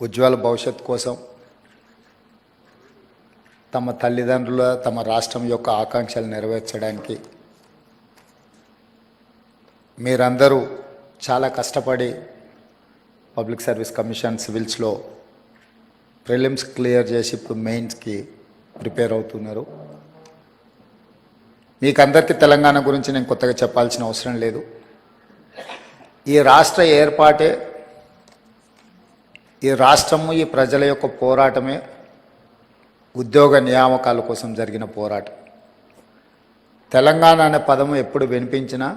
ఉజ్వల భవిష్యత్తు కోసం తమ తల్లిదండ్రుల తమ రాష్ట్రం యొక్క ఆకాంక్షలు నెరవేర్చడానికి మీరందరూ చాలా కష్టపడి పబ్లిక్ సర్వీస్ కమిషన్ సివిల్స్లో ప్రిలిమ్స్ క్లియర్ చేసి ఇప్పుడు మెయిన్స్కి ప్రిపేర్ అవుతున్నారు. మీకు అందరికీ తెలంగాణ గురించి నేను కొత్తగా చెప్పాల్సిన అవసరం లేదు. ఈ రాష్ట్ర ఏర్పాటే, ఈ రాష్ట్రము ఈ ప్రజల యొక్క పోరాటమే ఉద్యోగ నియామకాల కోసం జరిగిన పోరాటం. తెలంగాణ అనే పదము ఎప్పుడు వినిపించినా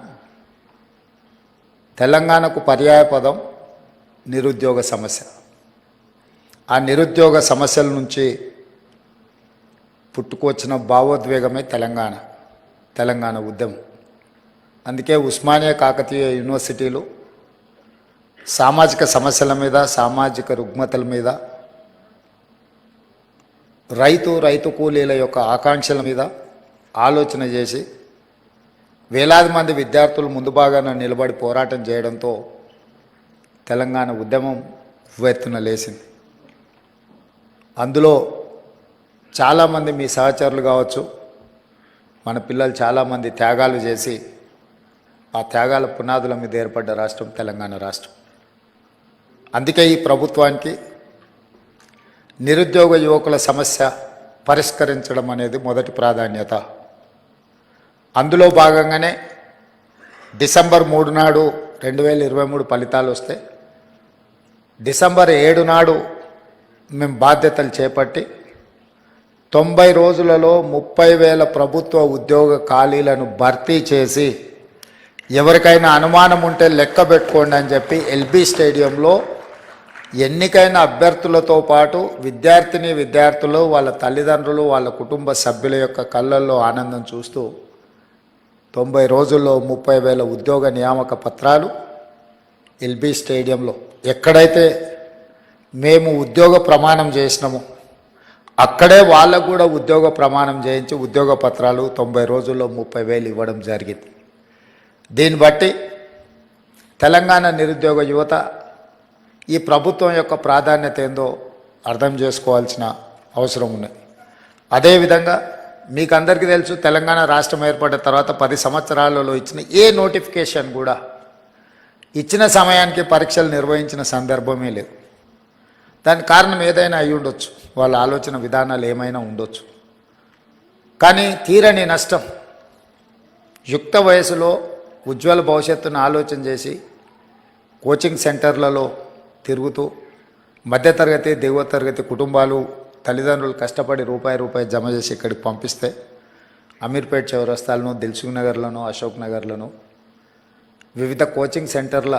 తెలంగాణకు పర్యాయ పదం నిరుద్యోగ సమస్య. ఆ నిరుద్యోగ సమస్యల నుంచి పుట్టుకొచ్చిన భావోద్వేగమే తెలంగాణ ఉద్యమం. అందుకే ఉస్మానియా కాకతీయ యూనివర్సిటీలు సామాజిక సమస్యల మీద, సామాజిక రుగ్మతల మీద, రైతు కూలీల యొక్క ఆకాంక్షల మీద ఆలోచన చేసి వేలాది మంది విద్యార్థులు ముందు భాగాన నిలబడి పోరాటం చేయడంతో తెలంగాణ ఉద్యమం ఉవ్వెత్తున లేచింది. అందులో చాలామంది మీ సహచరులు కావచ్చు, మన పిల్లలు చాలామంది త్యాగాలు చేసి ఆ త్యాగాల పునాదుల మీద ఏర్పడ్డ రాష్ట్రం తెలంగాణ రాష్ట్రం. అందుకే ఈ ప్రభుత్వానికి నిరుద్యోగ యువకుల సమస్య పరిష్కరించడం అనేది మొదటి ప్రాధాన్యత. అందులో భాగంగానే డిసెంబర్ 3 నాడు 2023 ఫలితాలు వస్తే డిసెంబర్ 7 నాడు మేము బాధ్యతలు చేపట్టి 90 రోజులలో 30,000 ప్రభుత్వ ఉద్యోగ ఖాళీలను భర్తీ చేసి ఎవరికైనా అనుమానం ఉంటే లెక్క పెట్టుకోండి అని చెప్పి ఎల్బీ స్టేడియంలో ఎన్నికైన అభ్యర్థులతో పాటు విద్యార్థులు, వాళ్ళ తల్లిదండ్రులు, వాళ్ళ కుటుంబ సభ్యుల యొక్క కళ్ళల్లో ఆనందం చూస్తూ 90 రోజుల్లో 30,000 ఉద్యోగ నియామక పత్రాలు ఎల్బీ స్టేడియంలో ఎక్కడైతే మేము ఉద్యోగ ప్రమాణం చేసినామో అక్కడే వాళ్ళకు కూడా ఉద్యోగ ప్రమాణం చేయించి ఉద్యోగ పత్రాలు 90 రోజుల్లో 30,000 ఇవ్వడం జరిగింది. దీన్ని బట్టి తెలంగాణ నిరుద్యోగ యువత ఈ ప్రభుత్వం యొక్క ప్రాధాన్యత ఏందో అర్థం చేసుకోవాల్సిన అవసరం ఉన్నది. అదేవిధంగా మీకు అందరికీ తెలుసు, తెలంగాణ రాష్ట్రం ఏర్పడిన తర్వాత 10 సంవత్సరాలలో ఇచ్చిన ఏ నోటిఫికేషన్ కూడా ఇచ్చిన సమయానికి పరీక్షలు నిర్వహించిన సందర్భమే లేదు. దానికి కారణం ఏదైనా అయి ఉండొచ్చు, వాళ్ళ ఆలోచన విధానాలు ఏమైనా ఉండొచ్చు. కానీ తీరని నష్టం, యుక్త వయసులో ఉజ్వల భవిష్యత్తును ఆలోచన చేసి కోచింగ్ సెంటర్లలో తిరుగుతూ మధ్యతరగతి, దిగువ తరగతి కుటుంబాలు తల్లిదండ్రులు కష్టపడి రూపాయి జమ చేసి ఇక్కడికి పంపిస్తే అమీర్పేట్ చౌరస్తాలను, దిల్సుఖ్ నగర్లను, అశోక్ నగర్లను వివిధ కోచింగ్ సెంటర్ల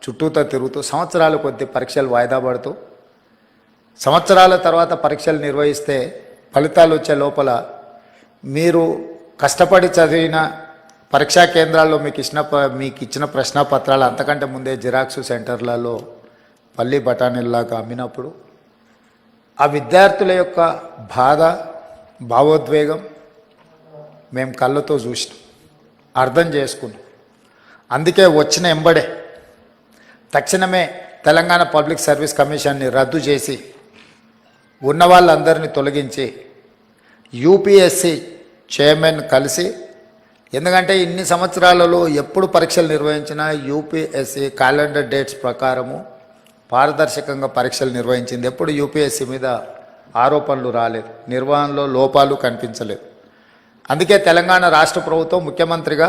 చుట్టూతో తిరుగుతూ సంవత్సరాల కొద్ది పరీక్షలు వాయిదా పడుతూ సంవత్సరాల తర్వాత పరీక్షలు నిర్వహిస్తే ఫలితాలు వచ్చే లోపల మీరు కష్టపడి చదివిన పరీక్షా కేంద్రాల్లో మీకు ఇచ్చిన ప్రశ్నపత్రాలు అంతకంటే ముందే జిరాక్స్ సెంటర్లలో పల్లి బఠానీల్లాగా అమ్మినప్పుడు ఆ విద్యార్థుల యొక్క బాధ, భావోద్వేగం మేము కళ్ళతో చూసినాం, అర్థం చేసుకున్నాం. అందుకే వచ్చిన ఎంబడే తక్షణమే తెలంగాణ పబ్లిక్ సర్వీస్ కమిషన్ని రద్దు చేసి ఉన్న వాళ్ళందరినీ తొలగించి యూపీఎస్సీ చైర్మన్ కలిసి, ఎందుకంటే ఇన్ని సంవత్సరాలలో ఎప్పుడు పరీక్షలు నిర్వహించినా యూపీఎస్సీ క్యాలెండర్ డేట్స్ ప్రకారము పారదర్శకంగా పరీక్షలు నిర్వహించింది. ఎప్పుడు యూపీఎస్సీ మీద ఆరోపణలు రాలేదు, నిర్వహణలో లోపాలు కనిపించలేదు. అందుకే తెలంగాణ రాష్ట్ర ప్రభుత్వం ముఖ్యమంత్రిగా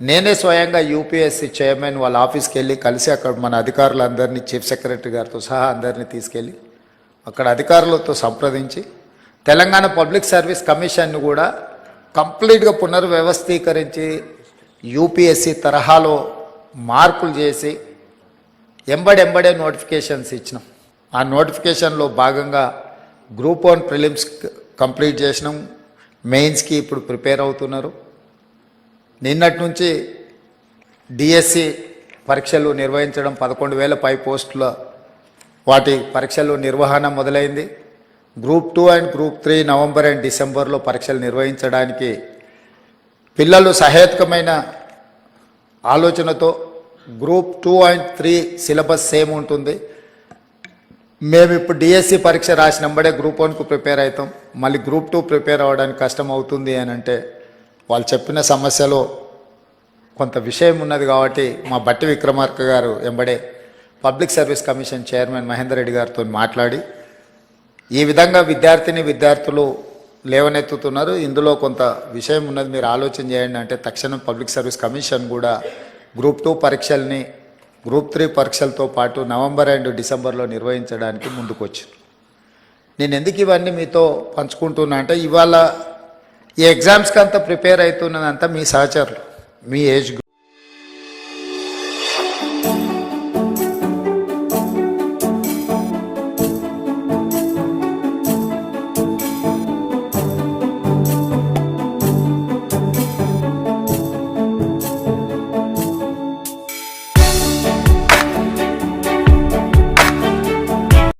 నేనే స్వయంగా యూపీఎస్సీ చైర్మన్ వాళ్ళ ఆఫీస్కి వెళ్ళి కలిసి అక్కడ మన అధికారులందరినీ, చీఫ్ సెక్రటరీ గారితో సహా అందరినీ తీసుకెళ్ళి అక్కడ అధికారులతో సంప్రదించి తెలంగాణ పబ్లిక్ సర్వీస్ కమిషన్ను కూడా కంప్లీట్గా పునర్వ్యవస్థీకరించి యూపీఎస్సీ తరహాలో మార్పులు చేసి ఎంబడే నోటిఫికేషన్స్ ఇచ్చినాం. ఆ నోటిఫికేషన్లో భాగంగా గ్రూప్ 1 ప్రిలిమ్స్ కంప్లీట్ చేసినాం, మెయిన్స్కి ఇప్పుడు ప్రిపేర్ అవుతున్నారు. నిన్నటి నుంచి డిఎస్సి పరీక్షలు నిర్వహించడం, 11,000 పై పోస్టుల వాటి పరీక్షలు నిర్వహణ మొదలైంది. Group 2 and group 3 November and డిసెంబర్లో పరీక్షలు నిర్వహించడానికి పిల్లలు సహేతుకమైన ఆలోచనతో గ్రూప్ 2 అండ్ 3 సిలబస్ సేమ్ ఉంటుంది. మేము ఇప్పుడు డిఎస్సి పరీక్ష రాసినంబడే గ్రూప్ 1కు ప్రిపేర్ అవుతాం, మళ్ళీ గ్రూప్ 2 ప్రిపేర్ అవ్వడానికి కష్టం అవుతుంది అని అంటే వాళ్ళు చెప్పిన సమస్యలో కొంత విషయం ఉన్నది కాబట్టి మా బట్టి విక్రమార్క గారు ఎంబడే public service commission chairman Mahender Reddy గారితో మాట్లాడి ఈ విధంగా విద్యార్థులు లేవనెత్తుతున్నారు, ఇందులో కొంత విషయం ఉన్నది, మీరు ఆలోచన చేయండి అంటే తక్షణం పబ్లిక్ సర్వీస్ కమిషన్ కూడా గ్రూప్ 2 పరీక్షల్ని గ్రూప్ 3 పరీక్షలతో పాటు నవంబర్ అండ్ డిసెంబర్లో నిర్వహించడానికి ముందుకు వచ్చింది. నేను ఎందుకు ఇవన్నీ మీతో పంచుకుంటున్నా అంటే ఇవాళ ఈ ఎగ్జామ్స్కి అంతా ప్రిపేర్ అవుతున్నదంతా మీ సహచరులు, మీ ఏజ్